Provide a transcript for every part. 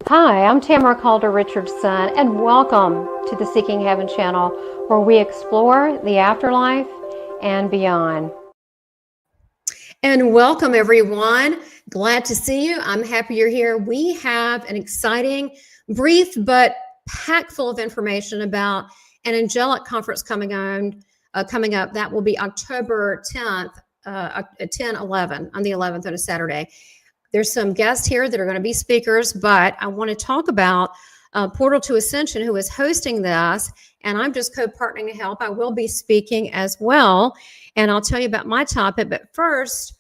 Hi, I'm Tamara Calder Richardson, and welcome to the Seeking Heaven channel, where we explore the afterlife and beyond. And welcome, everyone. Glad to see you. I'm happy you're here. We have an exciting, brief, but packed full of information about an Angelic conference coming up. That will be October 10th, 10/11, on the 11th on a Saturday. There's some guests here that are going to be speakers, but I want to talk about Portal to Ascension, who is hosting this, and I'm just co-partnering to help. I will be speaking as well, and I'll tell you about my topic. But first,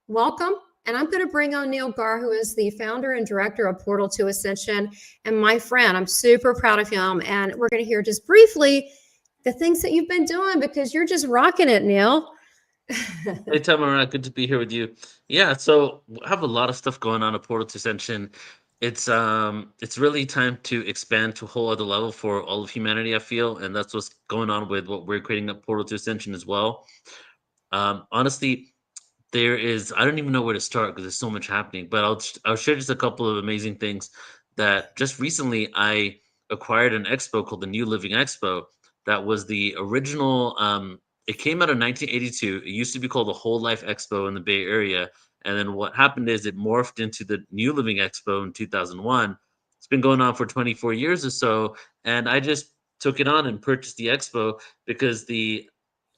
welcome, and I'm going to bring on Neil Gar, who is the founder and director of Portal to Ascension, and my friend. I'm super proud of him, and we're going to hear just briefly the things that you've been doing, because you're just rocking it, Neil. Hey Tamara, good to be here with you. Yeah, so I have a lot of stuff going on at Portal to Ascension. It's really time to expand to a whole other level for all of humanity, I feel, and that's what's going on with what we're creating at Portal to Ascension as well. Honestly, I don't even know where to start because there's so much happening, but I'll share just a couple of amazing things that just recently I acquired an expo called the New Living Expo. That was the original. It came out in 1982. It used to be called the Whole Life Expo in the Bay Area, and then what happened is it morphed into the New Living Expo in 2001. It's been going on for 24 years or so, and I just took it on and purchased the expo because the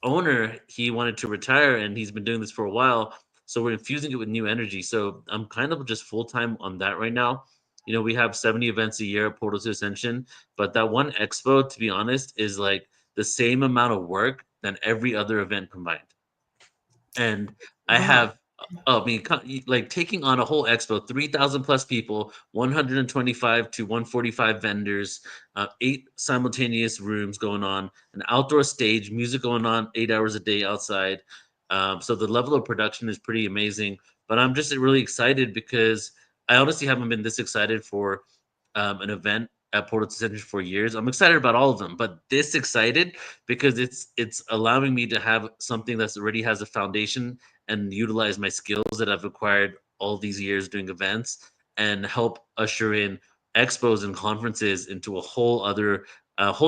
owner, he wanted to retire and he's been doing this for a while, so we're infusing it with new energy. So I'm kind of just full-time on that right now. We have 70 events a year at Portal to Ascension, but that one expo, to be honest, is like the same amount of work than every other event combined. And I Wow. have, I mean, like taking on a whole expo, 3,000 plus people, 125 to 145 vendors, 8 simultaneous rooms going on, an outdoor stage, music going on 8 hours a day outside. So the level of production is pretty amazing. But I'm just really excited because I honestly haven't been this excited for an event at Portal to Ascension for years. I'm excited about all of them, but this excited because it's allowing me to have something that's already has a foundation and utilize my skills that I've acquired all these years doing events and help usher in expos and conferences into a whole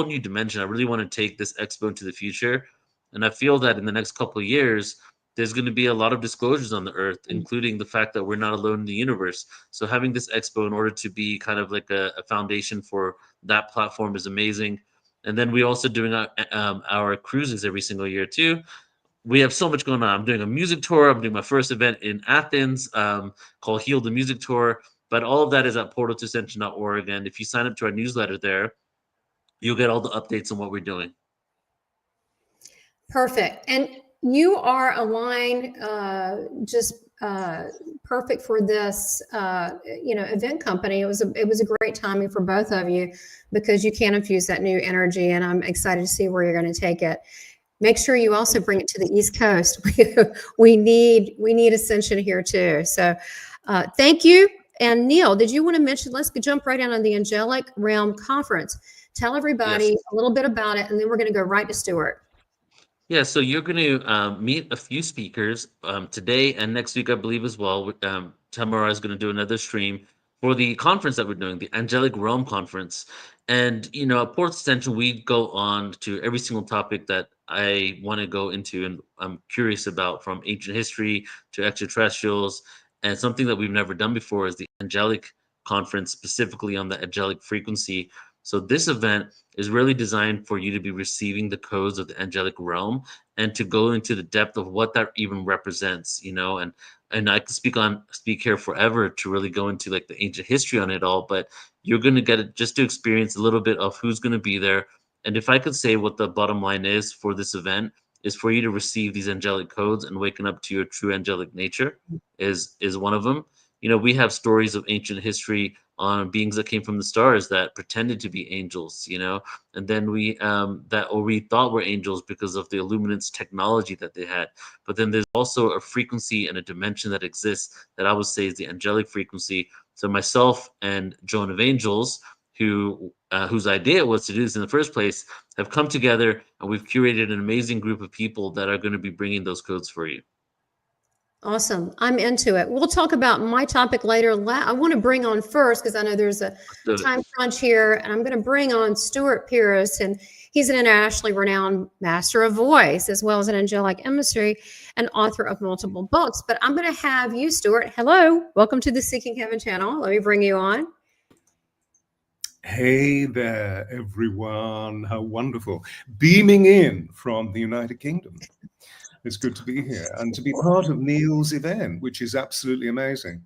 new dimension. I really want to take this expo into the future, and I feel that in the next couple of years there's going to be a lot of disclosures on the earth, including the fact that we're not alone in the universe. So having this expo in order to be kind of like a foundation for that platform is amazing. And then we also doing our cruises every single year too. We have so much going on. I'm doing a music tour. I'm doing my first event in Athens called Heal the Music Tour. But all of that is at portaltoascension.org. And if you sign up to our newsletter there, you'll get all the updates on what we're doing. Perfect. And you are aligned, just perfect for this, event company. It was a great timing for both of you, because you can infuse that new energy, and I'm excited to see where you're going to take it. Make sure you also bring it to the East Coast. we need Ascension here too. So thank you. And Neil, did you want to mention, let's jump right in on the Angelic Realm Conference. Tell everybody Yes. a little bit about it, and then we're going to go right to Stuart. Yeah, so you're going to meet a few speakers today and next week, I believe, as well. Tamara is going to do another stream for the conference that we're doing, the Angelic Realm Conference. And, at Port Extension, we go on to every single topic that I want to go into and I'm curious about, from ancient history to extraterrestrials. And something that we've never done before is the Angelic Conference, specifically on the angelic frequency. So this event is really designed for you to be receiving the codes of the angelic realm and to go into the depth of what that even represents, and I could speak here forever to really go into like the ancient history on it all, but you're going to get it just to experience a little bit of who's going to be there. And if I could say what the bottom line is for this event, is for you to receive these angelic codes and waking up to your true angelic nature is one of them. We have stories of ancient history on beings that came from the stars that pretended to be angels, and then we thought were angels because of the illuminance technology that they had. But then there's also a frequency and a dimension that exists that I would say is the angelic frequency. So myself and Joan of Angels, whose idea was to do this in the first place, have come together, and we've curated an amazing group of people that are going to be bringing those codes for you. Awesome. I'm into it. We'll talk about my topic later. I want to bring on first, because I know there's a time crunch here, and I'm going to bring on Stuart Pierce, and he's an internationally renowned master of voice, as well as an angelic emissary and author of multiple books. But I'm going to have you, Stuart. Hello. Welcome to the Seeking Heaven channel. Let me bring you on. Hey there, everyone. How wonderful. Beaming in from the United Kingdom. It's good to be here and to be part of Neil's event, which is absolutely amazing.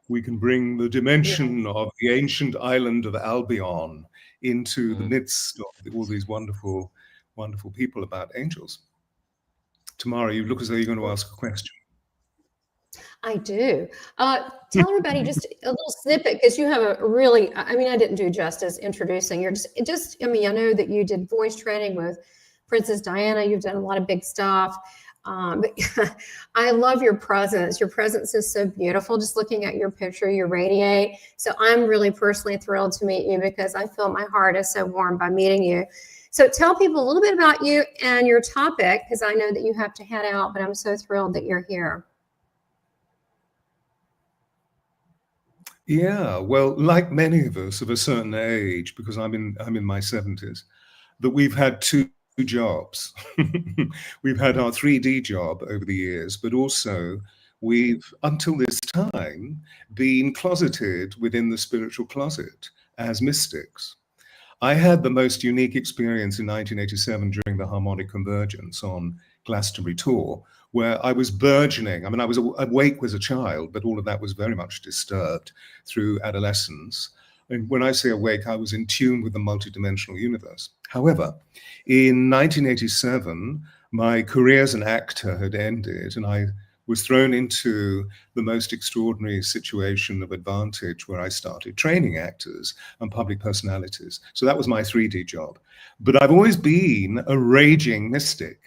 We can bring the dimension of the ancient island of Albion into the midst of all these wonderful, wonderful people about angels. Tamara, you look as though you're going to ask a question. I do. Tell everybody just a little snippet, because you have a really, I mean, I didn't do justice introducing. You're I mean, I know that you did voice training with Princess Diana. You've done a lot of big stuff. But I love your presence. Your presence is so beautiful. Just looking at your picture, you radiate. So I'm really personally thrilled to meet you, because I feel my heart is so warm by meeting you. So tell people a little bit about you and your topic, because I know that you have to head out, but I'm so thrilled that you're here. Yeah, well, like many of us of a certain age, because I'm in my 70s, that we've had two jobs. We've had our 3D job over the years, but also we've, until this time, been closeted within the spiritual closet as mystics. I had the most unique experience in 1987 during the Harmonic Convergence on Glastonbury Tour, where I was burgeoning. I mean, I was awake as a child, but all of that was very much disturbed through adolescence. And when I say awake, I was in tune with the multidimensional universe. However, in 1987, my career as an actor had ended, and I was thrown into the most extraordinary situation of advantage, where I started training actors and public personalities. So that was my 3D job. But I've always been a raging mystic.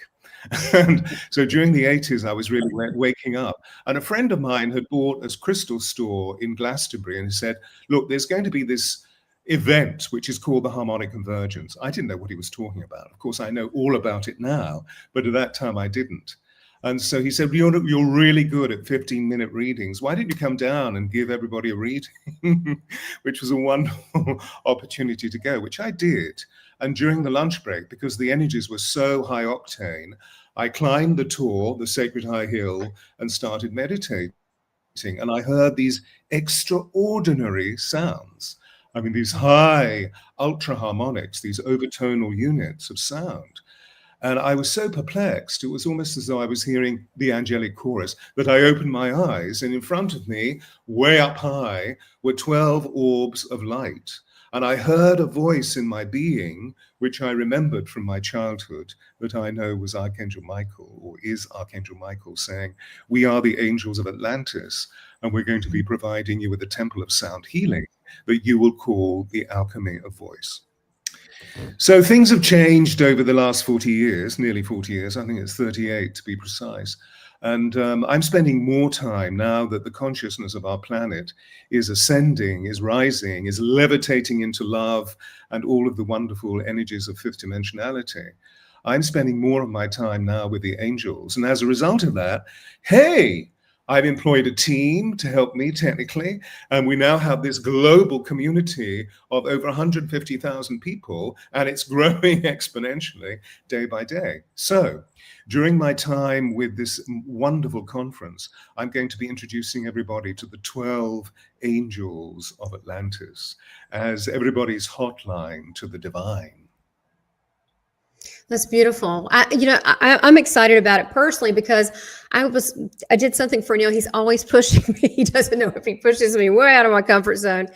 And so during the 80s, I was really waking up. And a friend of mine had bought a crystal store in Glastonbury, and he said, look, there's going to be this event which is called the Harmonic Convergence. I didn't know what he was talking about. Of course, I know all about it now, but at that time I didn't. And so he said, you're really good at 15-minute readings. Why don't you come down and give everybody a reading? Which was a wonderful opportunity to go, which I did. And during the lunch break, because the energies were so high octane, I climbed the Tor, the Sacred High Hill, and started meditating. And I heard these extraordinary sounds. I mean, these high ultra harmonics, these overtonal units of sound. And I was so perplexed, it was almost as though I was hearing the angelic chorus, that I opened my eyes, and in front of me, way up high, were 12 orbs of light. And I heard a voice in my being, which I remembered from my childhood, that I know was Archangel Michael, or is Archangel Michael, saying, we are the angels of Atlantis, and we're going to be providing you with a temple of sound healing that you will call the alchemy of voice. So things have changed over the last 40 years, nearly 40 years. I think it's 38 to be precise. And I'm spending more time now that the consciousness of our planet is ascending, is rising, is levitating into love and all of the wonderful energies of fifth dimensionality. I'm spending more of my time now with the angels. And as a result of that, hey, I've employed a team to help me technically, and we now have this global community of over 150,000 people, and it's growing exponentially day by day. So during my time with this wonderful conference, I'm going to be introducing everybody to the 12 angels of Atlantis as everybody's hotline to the divine. That's beautiful. I'm excited about it personally, because I did something for Neil. He's always pushing me. He doesn't know if he pushes me way out of my comfort zone,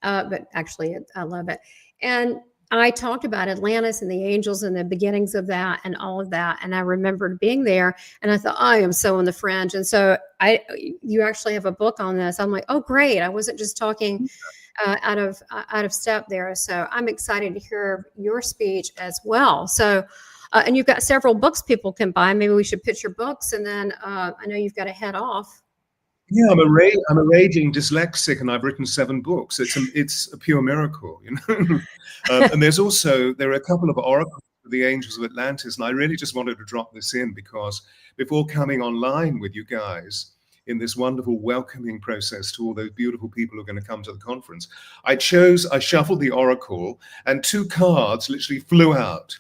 but actually I love it. And I talked about Atlantis and the angels and the beginnings of that and all of that. And I remembered being there and I thought, I am so on the fringe. And so you actually have a book on this. I'm like, oh, great. I wasn't just talking out of step there. So I'm excited to hear your speech as well. So, and you've got several books people can buy. Maybe we should pitch your books. And then I know you've got to head off. Yeah, I'm a raging dyslexic, and I've written 7 books. It's a pure miracle, you know. And there are a couple of oracles for the angels of Atlantis, and I really just wanted to drop this in because before coming online with you guys in this wonderful welcoming process to all those beautiful people who are going to come to the conference, I shuffled the oracle, and 2 cards literally flew out.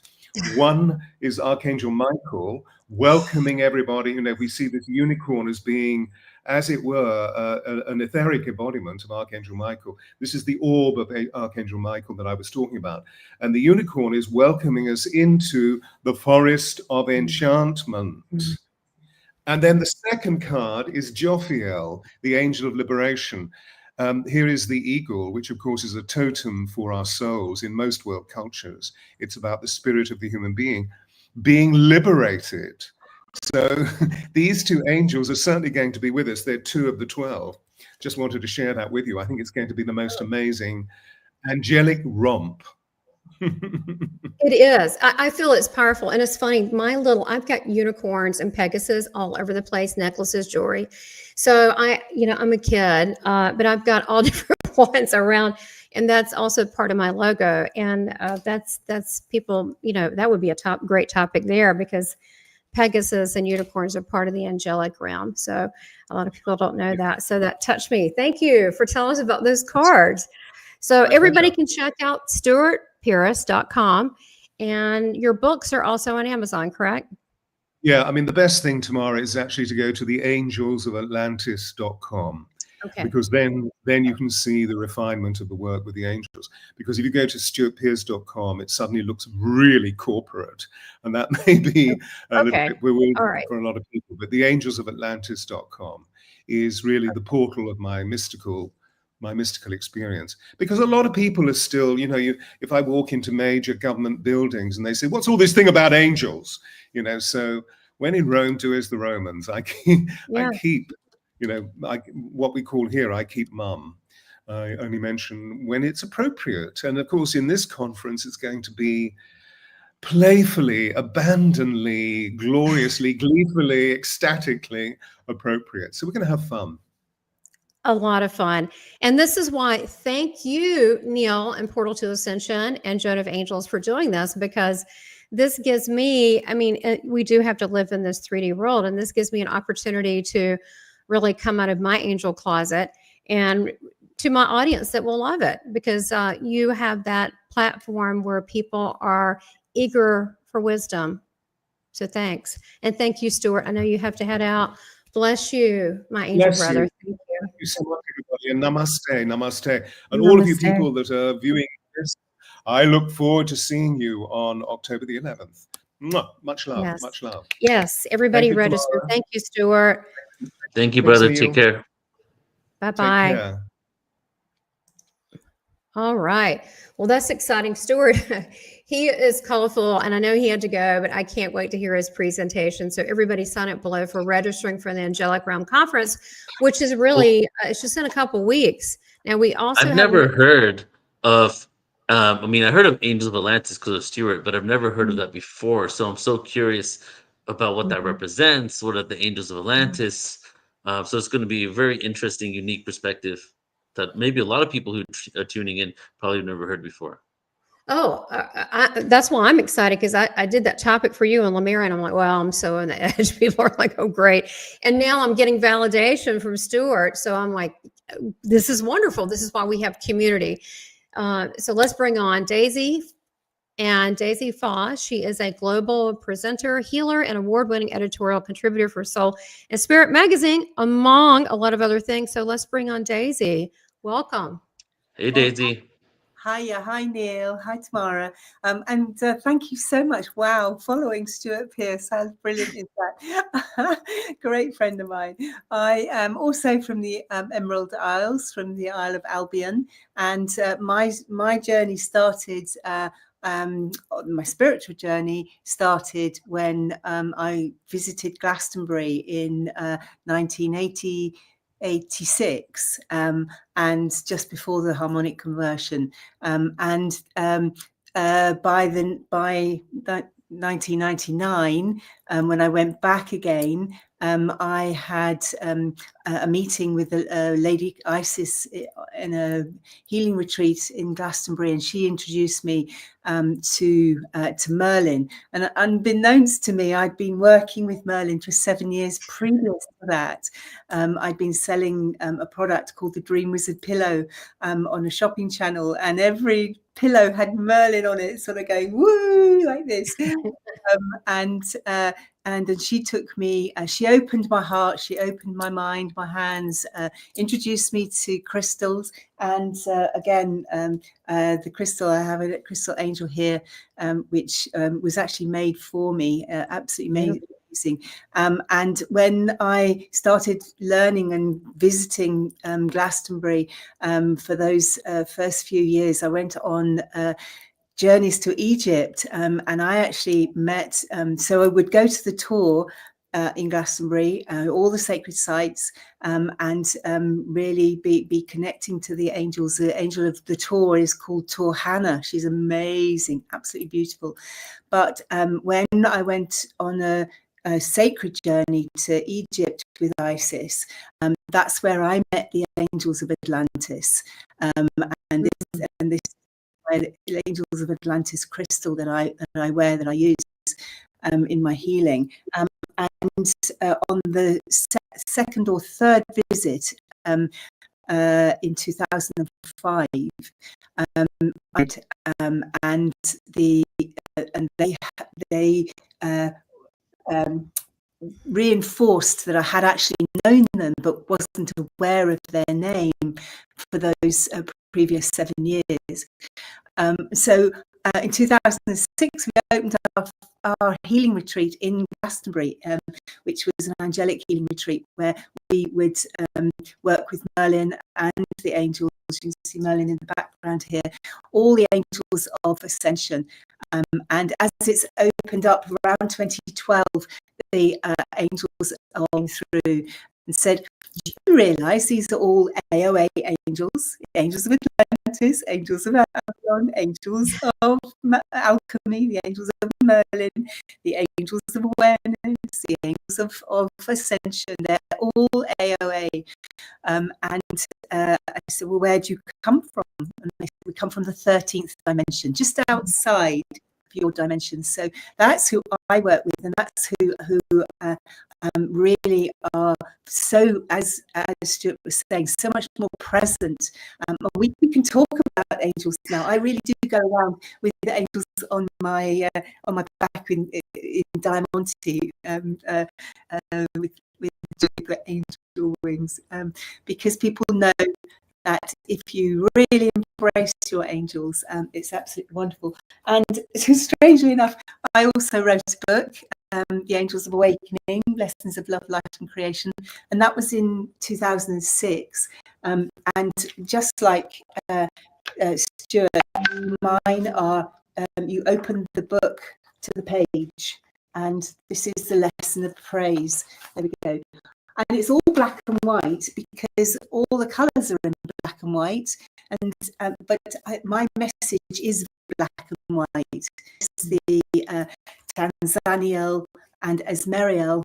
One is Archangel Michael welcoming everybody. You know, we see this unicorn as being, as it were, an etheric embodiment of Archangel Michael. This is the orb of Archangel Michael that I was talking about. And the unicorn is welcoming us into the forest of enchantment. And then the second card is Jophiel, the angel of liberation. Here is the eagle, which of course is a totem for our souls in most world cultures. It's about the spirit of the human being liberated. So these 2 angels are certainly going to be with us. They're 2 of the 12. Just wanted to share that with you. I think it's going to be the most amazing angelic romp. It is. I feel it's powerful. And it's funny, I've got unicorns and Pegasus all over the place, necklaces, jewelry. So I'm a kid, but I've got all different ones around. And that's also part of my logo. And that's people, that would be a great topic there because Pegasus and unicorns are part of the angelic realm. So a lot of people don't know that. So that touched me. Thank you for telling us about those cards. So everybody can check out stuartpierce.com, and your books are also on Amazon, correct? Yeah, I mean, the best thing tomorrow is actually to go to the angelsofAtlantis.com. Okay. Because then you can see the refinement of the work with the angels. Because if you go to stuartpierce.com, it suddenly looks really corporate, and that may be a little bit bewildering for a lot of people. But the angelsofAtlantis.com is really the portal of my mystical experience. Because a lot of people are still, if I walk into major government buildings and they say, "What's all this thing about angels?" So when in Rome, do as the Romans. I keep. What we call here, I keep mum. I only mention when it's appropriate. And of course, in this conference, it's going to be playfully, abandonedly, gloriously, gleefully, ecstatically appropriate. So we're going to have fun. A lot of fun. And this is why, thank you, Neil and Portal to Ascension and Joan of Angels for doing this, because this gives me, we do have to live in this 3D world, and this gives me an opportunity to really come out of my angel closet and to my audience that will love it, because you have that platform where people are eager for wisdom. So thanks. And thank you, Stuart. I know you have to head out. Bless you, my angel brother. Thank you. Thank you so much, everybody. And namaste, namaste. And all of you people that are viewing this, I look forward to seeing you on October the 11th. Much love. Yes. Much love. Yes. Everybody register. Thank you, Stuart. Thank you, brother. Take care. Bye-bye. Take care. All right. Well, that's exciting. Stuart, he is colorful, and I know he had to go, but I can't wait to hear his presentation. So everybody sign up below for registering for the Angelic Realm Conference, which is really, it's just in a couple weeks. Now, we also I've never heard of, I heard of Angels of Atlantis because of Stuart, but I've never heard of that before. So I'm so curious about what that represents. What are the Angels of Atlantis? So it's going to be a very interesting, unique perspective that maybe a lot of people who are tuning in probably never heard before. Oh, that's why I'm excited, because I did that topic for you in Lemire, and I'm like, well, I'm so on the edge. People are like, oh, great. And now I'm getting validation from Stuart. So I'm like, this is wonderful. This is why we have community. So let's bring on Daisy. And Daisy Foss, she is a global presenter, healer, and award-winning editorial contributor for Soul and Spirit Magazine, among a lot of other things. So let's bring on Daisy. Welcome. Hey, Daisy. Hiya, hi Neil, hi Tamara, and thank you so much. Wow, following Stuart Pearce, how brilliant is that? Great friend of mine. I am also from the Emerald Isles, from the Isle of Albion, and my journey started. My spiritual journey started when I visited Glastonbury in 1986, and just before the harmonic conversion, and by that 1999, when I went back again, I had a meeting with Lady Isis in a healing retreat in Glastonbury, and she introduced me to Merlin. And unbeknownst to me, I'd been working with Merlin for 7 years previous to that. I'd been selling a product called the Dream Wizard pillow on a shopping channel, and every pillow had Merlin on it, sort of going woo like this. And then she took me, she opened my heart, she opened my mind, my hands, introduced me to crystals. And again, the crystal, I have a crystal angel here, which was actually made for me, absolutely amazing. And when I started learning and visiting Glastonbury for those first few years, I went on journeys to Egypt, and I actually met, so I would go to the tour in Glastonbury, all the sacred sites, and really be connecting to the angels. The angel of the tour is called Tor Hannah. She's amazing, absolutely beautiful. But when I went on a sacred journey to Egypt with Isis, that's where I met the angels of Atlantis, and this the Angels of Atlantis crystal that I wear, that I use in my healing. And on the second or third visit in 2005, and they reinforced that I had actually known them but wasn't aware of their name for those previous 7 years. So in 2006, we opened our healing retreat in Glastonbury, which was an angelic healing retreat where we would work with Merlin and the angels. You can see Merlin in the background here, all the angels of ascension. And as it's opened up around 2012, the angels are going through and said, do you realise these are all AOA angels, angels of Atlantis, angels of Avalon, angels of alchemy, the angels of Merlin, the angels of awareness, the angels of ascension, they're all AOA. And I said, well, where do you come from? And they said, we come from the 13th dimension, just outside your dimension. So that's who I work with, and that's who really are, so as Stuart was saying, so much more present. We can talk about angels now. I really do go around with the angels on my back in Diamante, with angel wings, because people know that if you really embrace your angels, it's absolutely wonderful. And strangely enough, I also wrote a book, The Angels of Awakening, Lessons of Love, Light and Creation, and that was in 2006. And just like Stuart, mine are, you open the book to the page, and this is the lesson of praise. There we go. And it's all black and white because all the colours are in black and white. And but my message is black and white. It's the Tanzaniel and Esmeriel,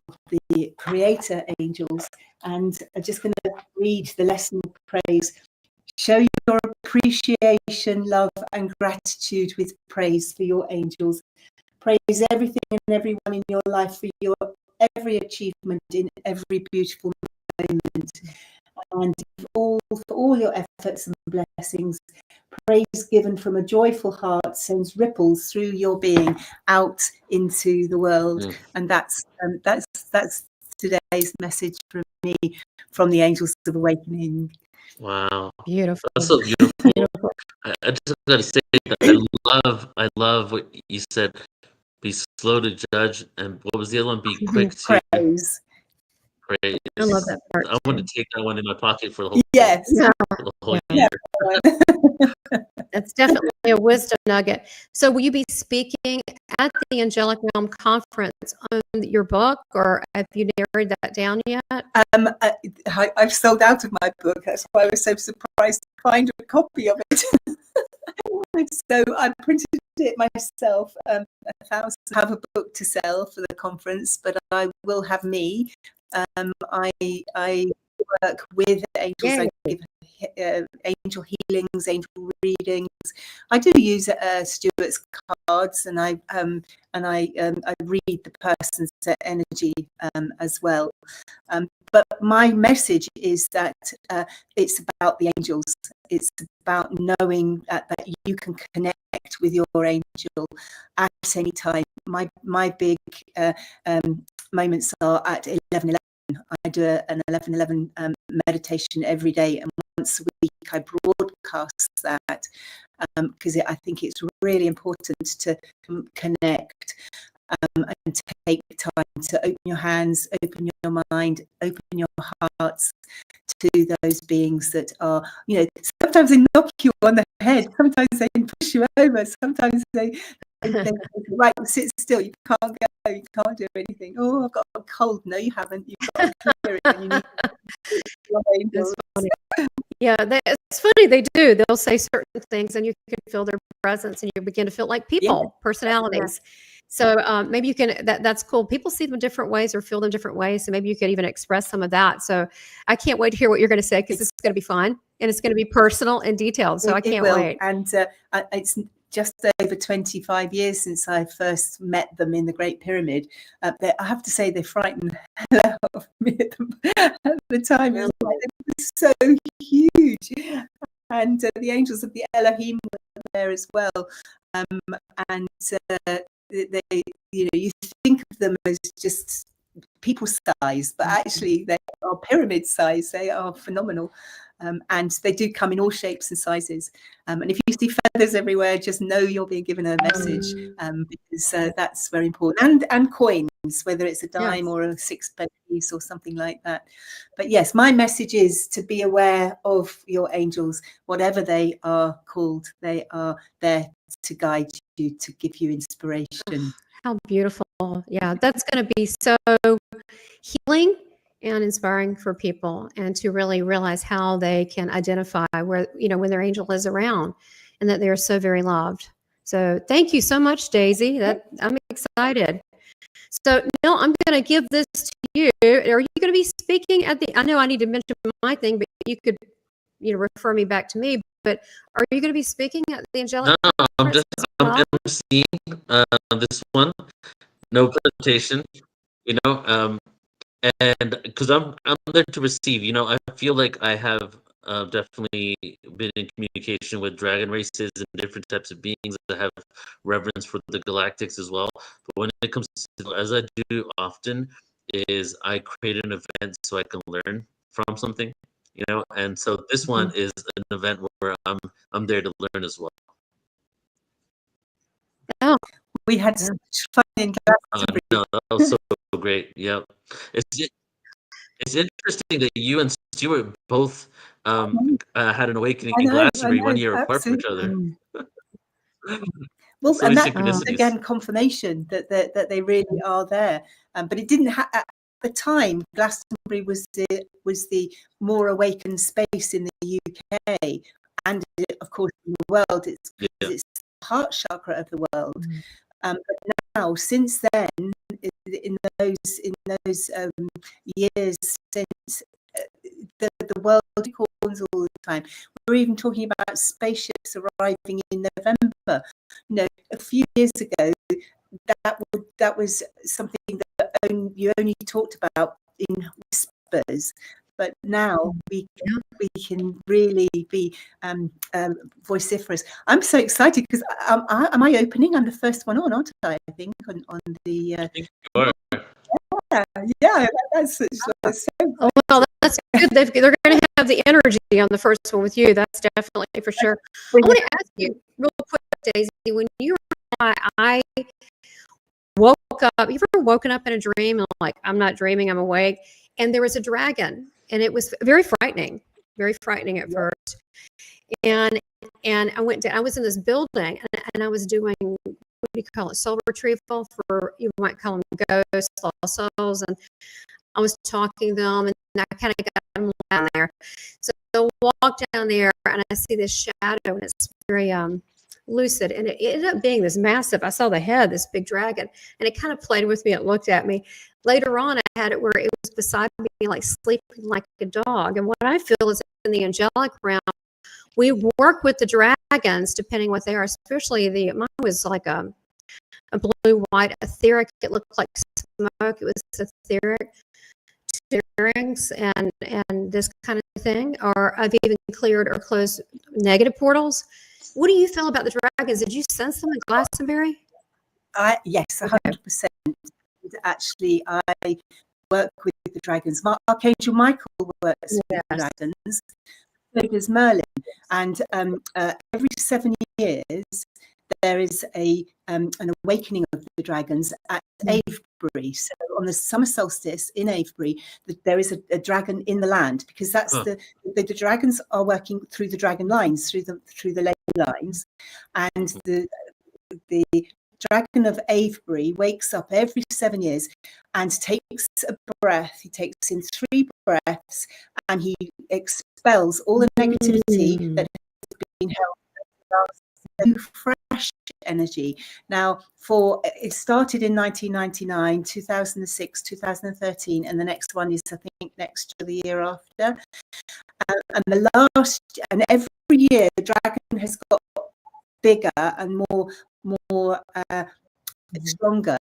the creator angels. And I'm just going to read the lesson of praise. Show your appreciation, love and gratitude with praise for your angels. Praise everything and everyone in your life for your every achievement in every beautiful moment, and for all your efforts and blessings. Praise given from a joyful heart sends ripples through your being out into the world. And that's today's message from me, from the Angels of Awakening. Wow, Beautiful. that's so beautiful. I just gotta say that I love what you said. Be slow to judge, and what was the other one? Be quick to Praise. praise. I love that part I want too. to take that one in my pocket for the whole Yes. Yeah, the whole Yeah. year. that's definitely a wisdom nugget. So will you be speaking at the Angelic Realm Conference on your book, or have you narrowed that down yet? I've sold out of my book. That's why I was so surprised to find a copy of it. So I printed it myself. I have a book to sell for the conference, but I will have me. I work with angels. Yay. I give angel healings, angel readings. I do use Stuart's cards, and I read the person's energy as well. But my message is that it's about the angels. It's about knowing that you can connect with your angel at any time. My big moments are at 11:11. I do an 11:11 meditation every day, and once a week I broadcast that because I think it's really important to connect and take time to open your hands, open your mind, open your hearts to those beings that are, sometimes they knock you on the head, sometimes they push you over, sometimes they right, sit still, you can't go, you can't do anything. Oh, I've got a cold. No, you haven't. You've got a clear it, and you need That's funny. Yeah, it's funny. They do. They'll say certain things, and you can feel their presence, and you begin to feel like people, personalities. So maybe you can. That's cool. People see them different ways or feel them different ways. So maybe you could even express some of that. So I can't wait to hear what you're going to say, because it's going to be fun and it's going to be personal and detailed. So I can't wait. And it's just over 25 years since I first met them in the Great Pyramid. I have to say they frightened the hell out of me at the time. It was so huge. And the angels of the Elohim were there as well. And they, you think of them as just people size, but actually they are pyramid size. They are phenomenal. And they do come in all shapes and sizes. And if you see feathers everywhere, just know you're being given a message, because that's very important. And coins, whether it's a dime or a sixpence piece or something like that. But yes, my message is to be aware of your angels, whatever they are called. They are there to guide you, to give you inspiration. How beautiful. Yeah, that's going to be so healing and inspiring for people, and to really realize how they can identify where, when their angel is around, and that they're so very loved. So thank you so much, Daisy. I'm excited. So Neil, I'm going to give this to you. Are you going to be speaking at I know I need to mention my thing, but you could, refer me back to me. But are you going to be speaking at the Angelic? No, I'm emceeing this one. No presentation, and because I'm there to receive. I feel like I have definitely been in communication with dragon races and different types of beings that have reverence for the galactics as well. But when it comes to, as I do often, is I create an event so I can learn from something, and so this one is an event where I'm there to learn as well. Oh, we had such fun in Glastonbury. No, that was so great. Yep. It's interesting that you and Stuart both had an awakening in Glastonbury 1 year apart from each other. Well, So and many that's synchronicities. again confirmation that they really are there. But it didn't at the time. Glastonbury was the more awakened space in the UK, and of course in the world. It's the heart chakra of the world. But now, since then, in those years since, the world calls all the time. We're even talking about spaceships arriving in November. A few years ago, that was something that you only talked about in whispers. But now we can really be vociferous. I'm so excited because am I opening? I'm the first one on, aren't I? I think on the. I think you are. Yeah, that's so. well, that's that's good. They're going to have the energy on the first one with you. That's definitely for sure. I want to ask you real quick, Daisy, when you were I woke up, you ever woken up in a dream and like, I'm not dreaming, I'm awake, and there was a dragon, and it was very frightening at first. And I was in this building, and I was doing, what do you call it, soul retrieval for, you might call them ghosts, lost souls, and I was talking to them, and I kind of got them down there. So I walk down there, and I see this shadow, and it's very lucid, and it ended up being this massive, I saw the head, this big dragon, and it kind of played with me. It looked at me. Later on, I had it where it was beside me, like sleeping like a dog. And what I feel is in the angelic realm, we work with the dragons, depending what they are, especially mine was like a blue-white etheric. It looked like smoke. It was etheric stirrings and this kind of thing. Or I've even cleared or closed negative portals. What do you feel about the dragons? Did you sense them in Glastonbury? Yes, 100%. Actually, I work with the dragons. Archangel Michael works with the dragons. So does Merlin. And every 7 years, there is an awakening of the dragons at Avebury. So on the summer solstice in Avebury, there is a dragon in the land, because that's the dragons are working through the dragon lines, through the ley lines, and the dragon of Avebury wakes up every 7 years and takes a breath. He takes in 3 breaths, and he expels all the negativity that has been held. New fresh energy. Now, it started in 1999, 2006, 2013, and the next one is, I think, next year, the year after. And every year the dragon has got bigger and more stronger.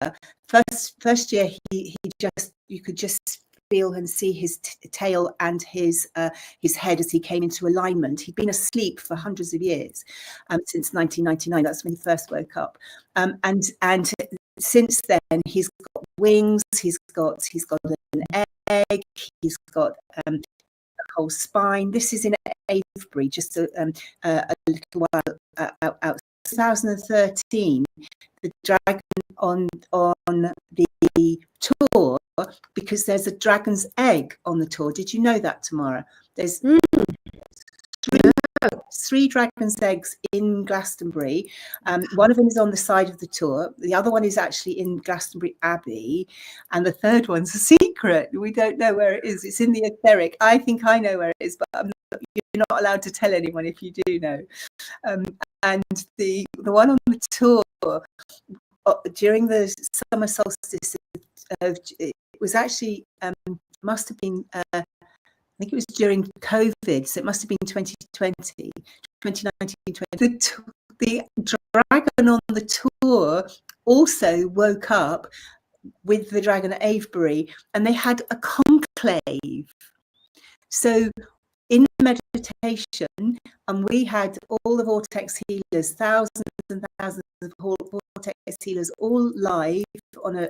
First year you could just feel and see his tail and his head as he came into alignment. He'd been asleep for hundreds of years, since 1999. That's when he first woke up, and since then he's got wings. He's got an egg. He's got a whole spine. This is in Avebury, just a little while out. 2013, the dragon on the tour, because there's a dragon's egg on the tour. Did you know that, Tamara? There's three dragon's eggs in Glastonbury. One of them is on the side of the tour. The other one is actually in Glastonbury Abbey, and the third one's a secret. We don't know where it is. It's in the etheric. I think I know where it is, but you're not allowed to tell anyone if you do know. And the one on the tour during the summer solstice, it was actually must have been I think it was during COVID, so it must have been 2019. The dragon on the tour also woke up with the dragon at Avebury, and they had a conclave. So in meditation, and we had all the vortex healers, thousands and thousands of vortex healers, all live on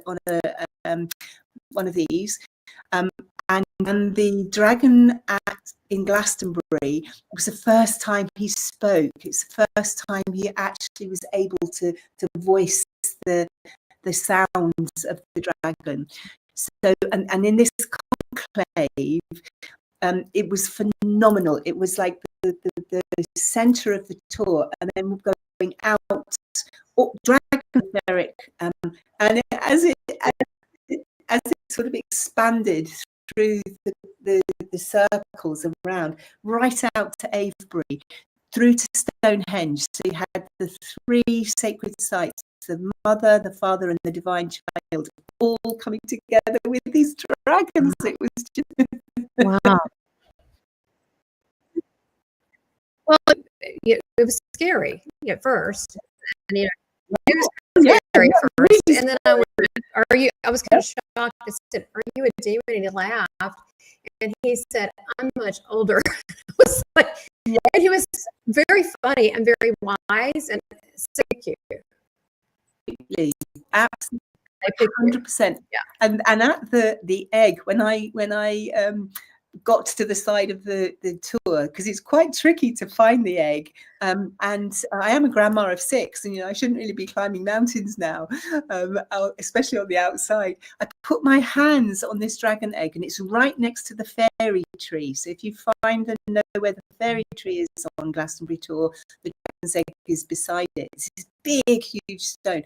one of these, and the dragon in Glastonbury was the first time he spoke. It's the first time he actually was able to voice the sounds of the dragon. So and in this conclave, it was phenomenal. It was like the center of the tour, and then going out, dragon etheric, and as it sort of expanded through the circles around, right out to Avebury, through to Stonehenge. So you had the 3 sacred sites: the Mother, the Father, and the Divine Child, all coming together with these dragons. It was just wow. Well, it was scary at first, and it was scary at first, and then I was kind of shocked. I said, "Are you a demon?" And he laughed, and he said, "I'm much older." I was like, and he was very funny and very wise and so cute. Absolutely, 100%. Yeah. And at the egg, when I got to the side of the tour, because it's quite tricky to find the egg. And I am a grandma of 6, and I shouldn't really be climbing mountains now, especially on the outside. I put my hands on this dragon egg, and it's right next to the fairy tree. So if you find and know where the fairy tree is on Glastonbury tour, the dragon's egg is beside it. It's this big, huge stone.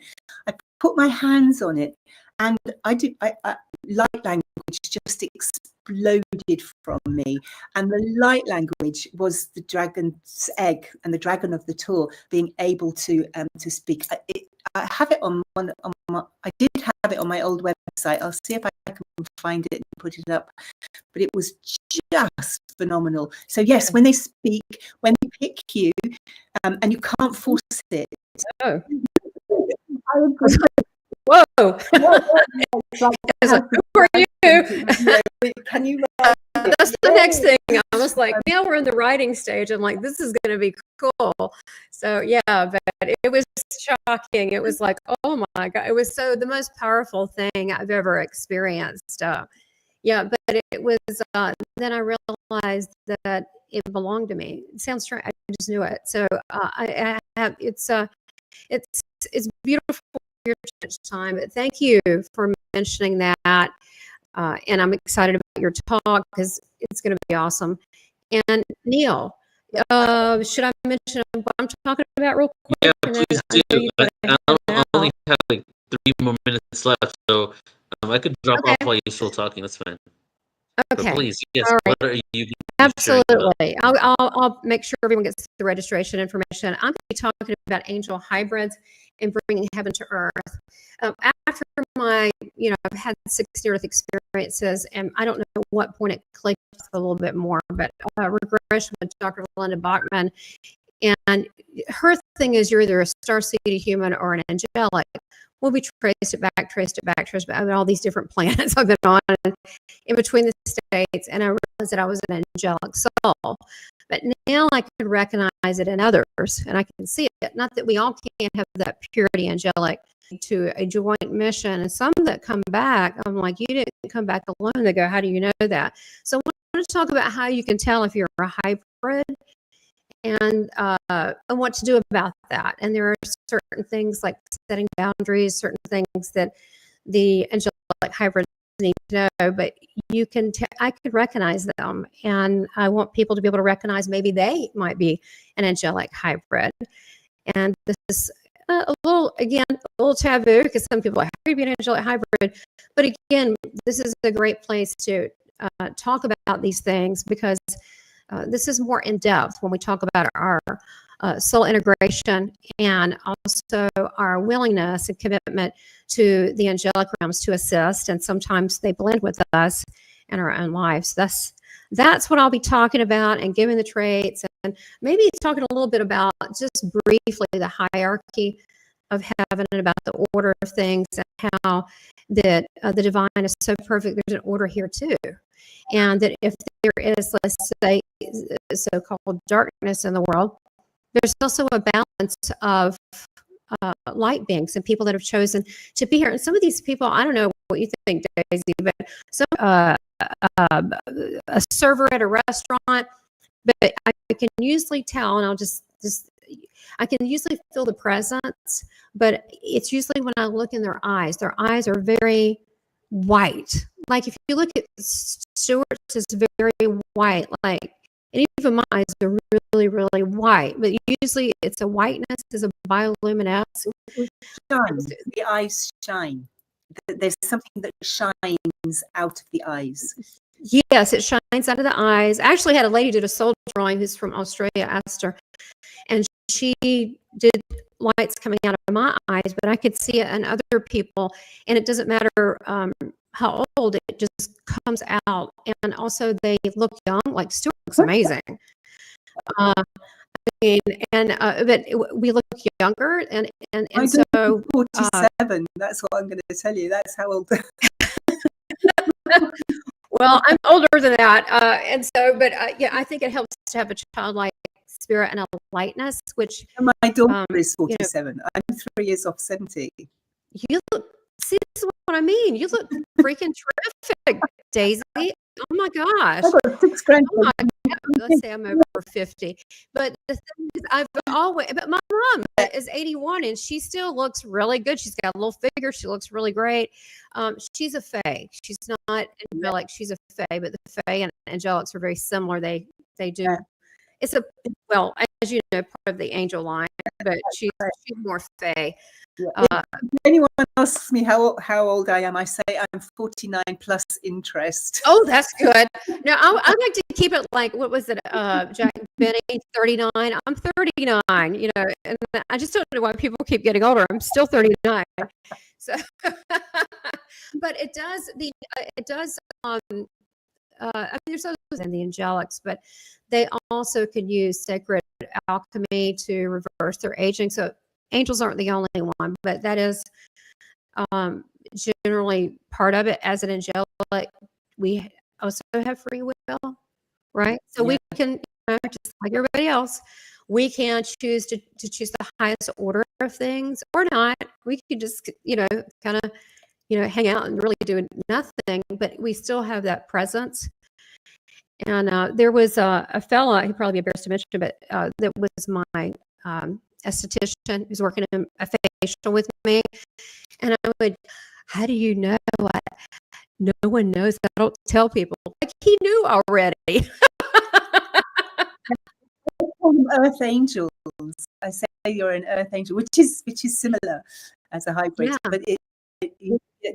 I put my hands on it, and light language just exploded from me. And the light language was the dragon's egg and the dragon of the tour being able to speak. I have it on I did have it on my old website. I'll see if I can find it and put it up. But it was just phenomenal. So yes, when they speak, when they pick you, and you can't force it. Oh. I agree. Whoa! Who are you? Can you? That's the next thing. I was like, now we're in the writing stage. I'm like, this is going to be cool. So yeah, but it was shocking. It was like, oh my God, it was the most powerful thing I've ever experienced. Yeah, but it was. Then I realized that it belonged to me. It sounds strange. I just knew it. So I have. It's beautiful. Your time, but thank you for mentioning that, and I'm excited about your talk because it's going to be awesome. And Neil, should I mention what I'm talking about real quick? Yeah, please do. I only have like 3 more minutes left, so I could drop off while you're still talking. That's fine. Okay. But please, yes. All right. What are you? Absolutely. I'll make sure everyone gets the registration information. I'm going to be talking about angel hybrids and bringing heaven to earth. After my, I've had 6 near-earth experiences, and I don't know what point it clicked a little bit more, but regression with Dr. Linda Bachman. And her thing is you're either a star-seeded human or an angelic. Well, we traced it back, I mean, all these different planets I've been on in between the states, and I realized that I was an angelic soul. But now I can recognize it in others, and I can see it. Not that we all can't have that purity angelic to a joint mission. And some that come back, I'm like, you didn't come back alone. They go, how do you know that? So I want to talk about how you can tell if you're a hybrid and what to do about that. And there are certain things like setting boundaries, certain things that the angelic hybrids need to know, but you can I could recognize them, and I want people to be able to recognize maybe they might be an angelic hybrid. And this is a little taboo, because some people are, how do you be an angelic hybrid? But again, this is a great place to talk about these things, because this is more in depth when we talk about our soul integration, and also our willingness and commitment to the angelic realms to assist. And sometimes they blend with us in our own lives. That's what I'll be talking about, and giving the traits, and maybe talking a little bit about, just briefly, the hierarchy of heaven and about the order of things, and how that the divine is so perfect. There's an order here too. And that if there is, let's say, so-called darkness in the world, there's also a balance of light beings and people that have chosen to be here. And some of these people, I don't know what you think, Daisy, but some a server at a restaurant, but I can usually tell, and I'll just I can usually feel the presence, but it's usually when I look in their eyes. Their eyes are very white. Like if you look at Stuart's, is very white. Like, and even my eyes are really, really white. But usually it's a whiteness, is a bioluminescence. The eyes shine. There's something that shines out of the eyes. Yes, it shines out of the eyes. I actually had a lady did a soul drawing who's from Australia, asked her, and she did lights coming out of my eyes, but I could see it in other people, and it doesn't matter how old, it just comes out. And also they look young, like Stuart looks amazing. But we look younger, and so 47. That's what I'm going to tell you. That's how old. Well, I'm older than that, and so, but yeah, I think it helps to have a childlike spirit and a lightness. Which my daughter is 47. I'm 3 years off 70. You look. See, this is what I mean. You look freaking terrific, Daisy. Oh my gosh. I've got 6 grandchildren. Oh my God. Let's say I'm over 50. But the thing is, but my mom is 81 and she still looks really good. She's got a little figure. She looks really great. She's a fae. She's not angelic. She's a fae, but the fae and angelics are very similar. They do. Yeah. It's well, as you know, part of the angel line, but she's more fae. Yeah. If anyone asks me how old I am, I say I'm 49 plus interest. Oh, that's good. No, I like to keep it like, what was it, Jack Benny, 39? I'm 39, you know, and I just don't know why people keep getting older. I'm still 39. So, but it does, I mean, there's others than the angelics, but they also could use sacred alchemy to reverse their aging. So angels aren't the only one, but that is generally part of it. As an angelic, we also have free will, right? So we can, just like everybody else, we can choose to choose the highest order of things or not. We could just, kind of, hang out and really do nothing, but we still have that presence. And there was a fella, he'd probably be embarrassed to mention, but that was my esthetician who's working in a facial with me. And I would, how do you know? No one knows. I don't tell people. Like, he knew already. I call them earth angels. I say you're an earth angel, which is similar as a hybrid. Yeah. But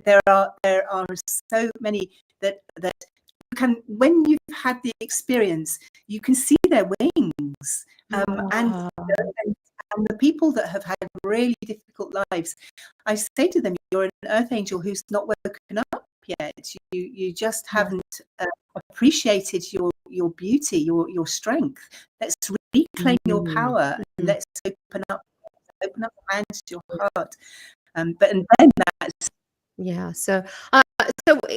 there are so many that you can, when you've had the experience, you can see their wings. And the people that have had really difficult lives, I say to them, you're an earth angel who's not woken up yet. You just haven't appreciated your beauty, your strength. Let's reclaim your power and let's open up your hands to your heart. And then that's so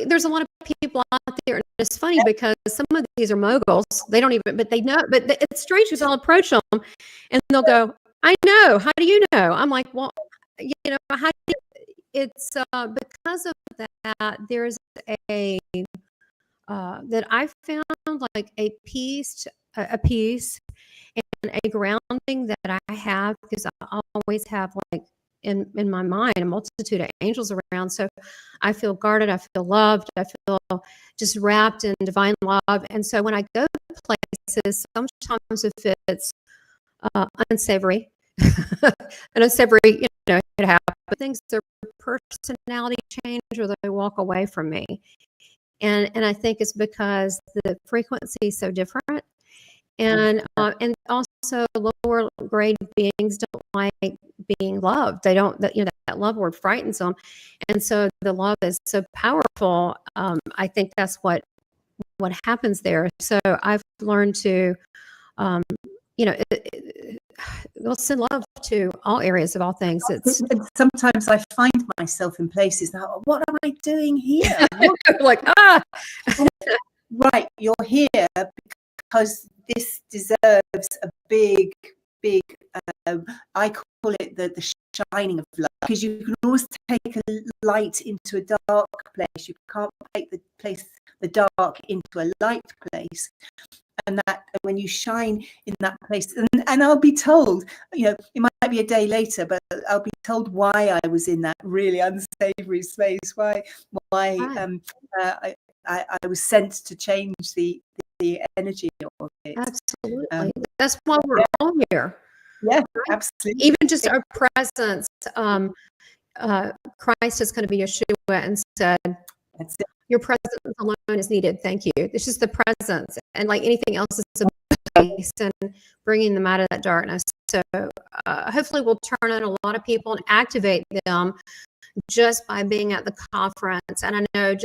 there's a lot of people out there, and it's funny because some of these are moguls. They don't even, but they know. But it's strange because I'll approach them, and they'll go, "I know. How do you know?" I'm like, "Well, how do you?" It's because of that. There's a that I found like a peace and a grounding that I have, because I always have, like, in my mind, a multitude of angels around. So I feel guarded, I feel loved, I feel just wrapped in divine love. And so when I go to places, sometimes if it's unsavory, and unsavory, it happens, but things, their personality change or they walk away from me. And I think it's because the frequency is so different. And also lower grade beings don't like being loved. They don't, that love word frightens them. And so the love is so powerful. I think that's what happens there. So I've learned to, we'll send love to all areas of all things. Sometimes I find myself in places now, what am I doing here? Like, right, you're here because this deserves a big, I call it the shining of light, because you can always take a light into a dark place. You can't take the dark into a light place. And that when you shine in that place, and I'll be told, it might be a day later, but I'll be told why I was in that really unsavory space, why I was sent to change the energy of it. Absolutely. That's why we're all here. Yeah, absolutely. Even just our presence. Christ is going to be Yeshua and said, that's it. Your presence alone is needed. Thank you. It's just the presence, and like anything else, is a place and bringing them out of that darkness. So hopefully we'll turn on a lot of people and activate them just by being at the conference. And I know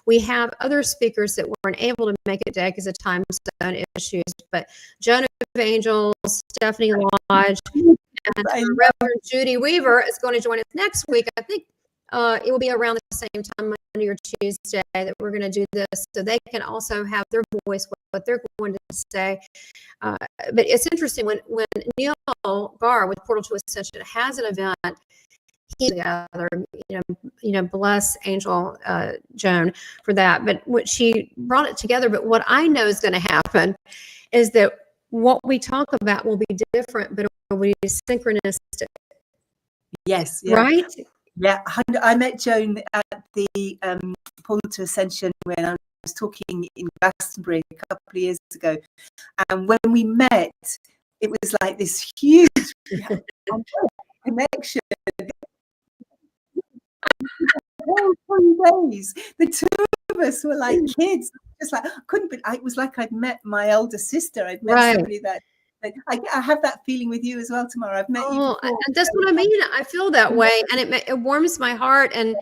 we have other speakers that weren't able to make it today because of time zone issues, but Joan of Angels, Stephanie Lodge, and Reverend Judy Weaver is going to join us next week. I think it will be around the same time, Monday or Tuesday, that we're going to do this, so they can also have their voice, what they're going to say. But it's interesting, when Neil Gar with Portal to Ascension has an event, together. Bless Angel Joan for that. But what she brought it together. But what I know is going to happen is that what we talk about will be different, but it will be synchronistic. Yes. Yeah. Right? Yeah. I met Joan at the Portal to Ascension when I was talking in Glastonbury a couple of years ago. And when we met, it was like this huge connection. Whole 20 days, the two of us were like kids. Just like it was like I'd met my elder sister. I'd met somebody that I have that feeling with you as well, Tamara. I've met you before. And that's what I mean. I feel that way, and it warms my heart. And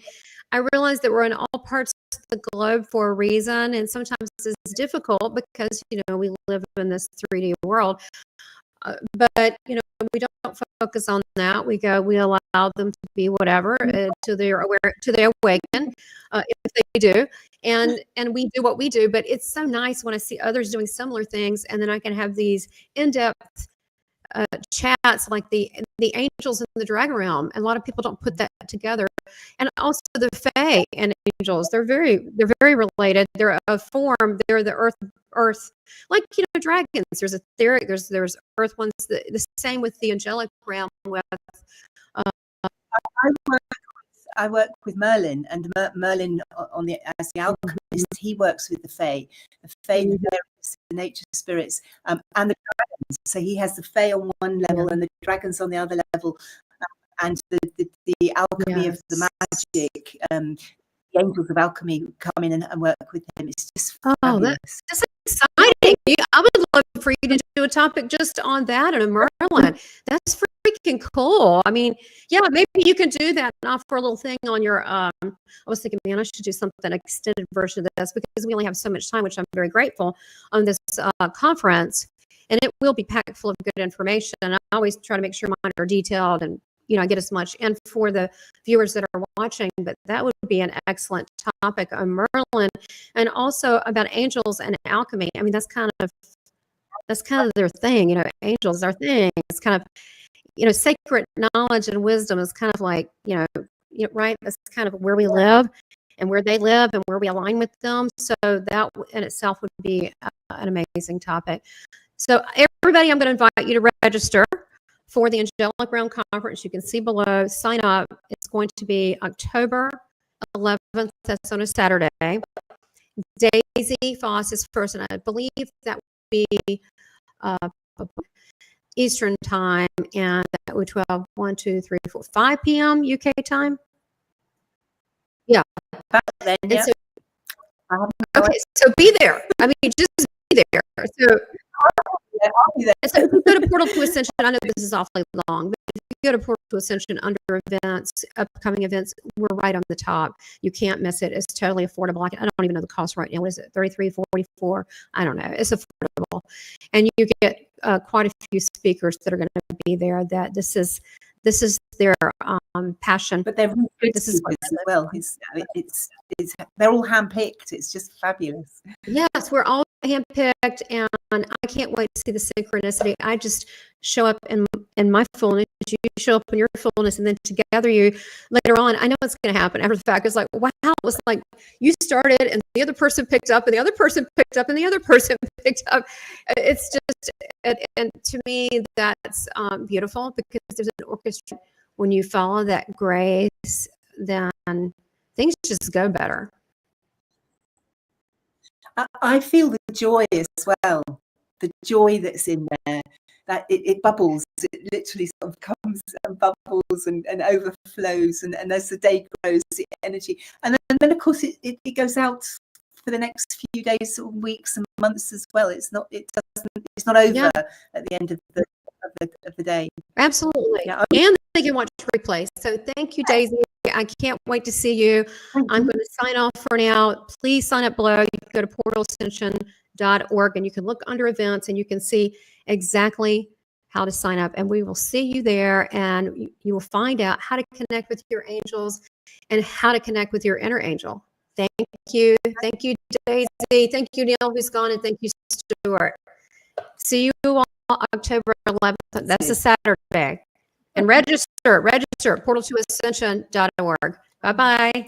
I realize that we're in all parts of the globe for a reason, and sometimes it's difficult because we live in this 3D world. But we don't focus on that. We allow them to be whatever till they awaken, if they do, and we do what we do. But it's so nice when I see others doing similar things, and then I can have these in-depth chats like the angels in the dragon realm. And a lot of people don't put that together. And also the fae and angels, they're very related. They're a form. They're the earth, like dragons. There's etheric. There's earth ones. The same with the angelic realm. With I work with Merlin, and Merlin as the alchemist, he works with the fae. The fae, the nature spirits, and the dragons. So he has the fae on one level and the dragons on the other level, and the alchemy of the magic. The angels of alchemy come in and work with him. It's just fabulous. That's exciting. I would love for you to do a topic just on that and a Merlin. That's freaking cool. I mean, maybe you can do that and offer a little thing on your. I was thinking, man, I should do an extended version of this because we only have so much time, which I'm very grateful on this conference, and it will be packed full of good information. And I always try to make sure mine are detailed and I get as much in for the viewers that are watching, but that would be an excellent topic on Merlin and also about angels and alchemy. I mean, that's kind of their thing, angels are thing. It's kind of, sacred knowledge and wisdom is kind of like, right. That's kind of where we live and where they live and where we align with them. So that in itself would be an amazing topic. So everybody, I'm going to invite you to register for the Angelic Realm Conference. You can see below, sign up. It's going to be October 11th. That's on a Saturday. Daisy Foss is first, and I believe that would be Eastern time, and that would 1, 2, 3, 4, 5 p.m. UK time. Yeah. Then, yeah. So be there. I mean, just be there. So I'll be there. So if you go to Portal to Ascension, I know this is awfully long, but if you go to Portal to Ascension under events, upcoming events, we're right on the top. You can't miss it. It's totally affordable. I don't even know the cost right now. What is it? $33, $44? I don't know. It's affordable, and you get quite a few speakers that are going to be there. That this is their passion. But they're really good as well. They're all handpicked. It's just fabulous. Yes, we're all handpicked, and I can't wait to see the synchronicity. I just show up in my fullness. You show up in your fullness, and then together you later on. I know what's going to happen after the fact. It's like, wow, it was like you started, and the other person picked up, and the other person picked up, and the other person picked up. It's just, and to me, that's beautiful because there's an orchestra. When you follow that grace, then things just go better. I feel the joy as well, the joy that's in there, that it bubbles, it literally sort of comes and bubbles and overflows, and as the day grows, the energy, and then of course it goes out for the next few days, or weeks and months as well. It's not over at the end of the day. Absolutely. Yeah. And they can watch replay. So thank you, Daisy. I can't wait to see you. I'm going to sign off for now. Please sign up below. You can go to portalascension.org and you can look under events and you can see exactly how to sign up. And we will see you there, and you will find out how to connect with your angels and how to connect with your inner angel. Thank you. Thank you, Daisy. Thank you, Neil, who's gone, and thank you, Stuart. See you all October 11th. That's a Saturday. And register at portal2ascension.org. Bye-bye.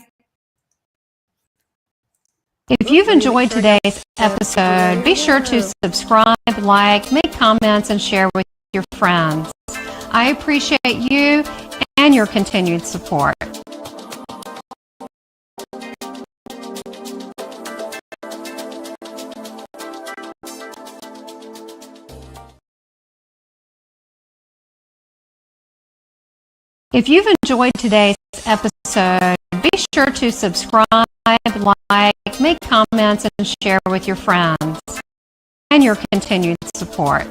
If you've enjoyed today's episode, be sure to subscribe, like, make comments, and share with your friends. I appreciate you and your continued support. If you've enjoyed today's episode, be sure to subscribe, like, make comments, and share with your friends and your continued support.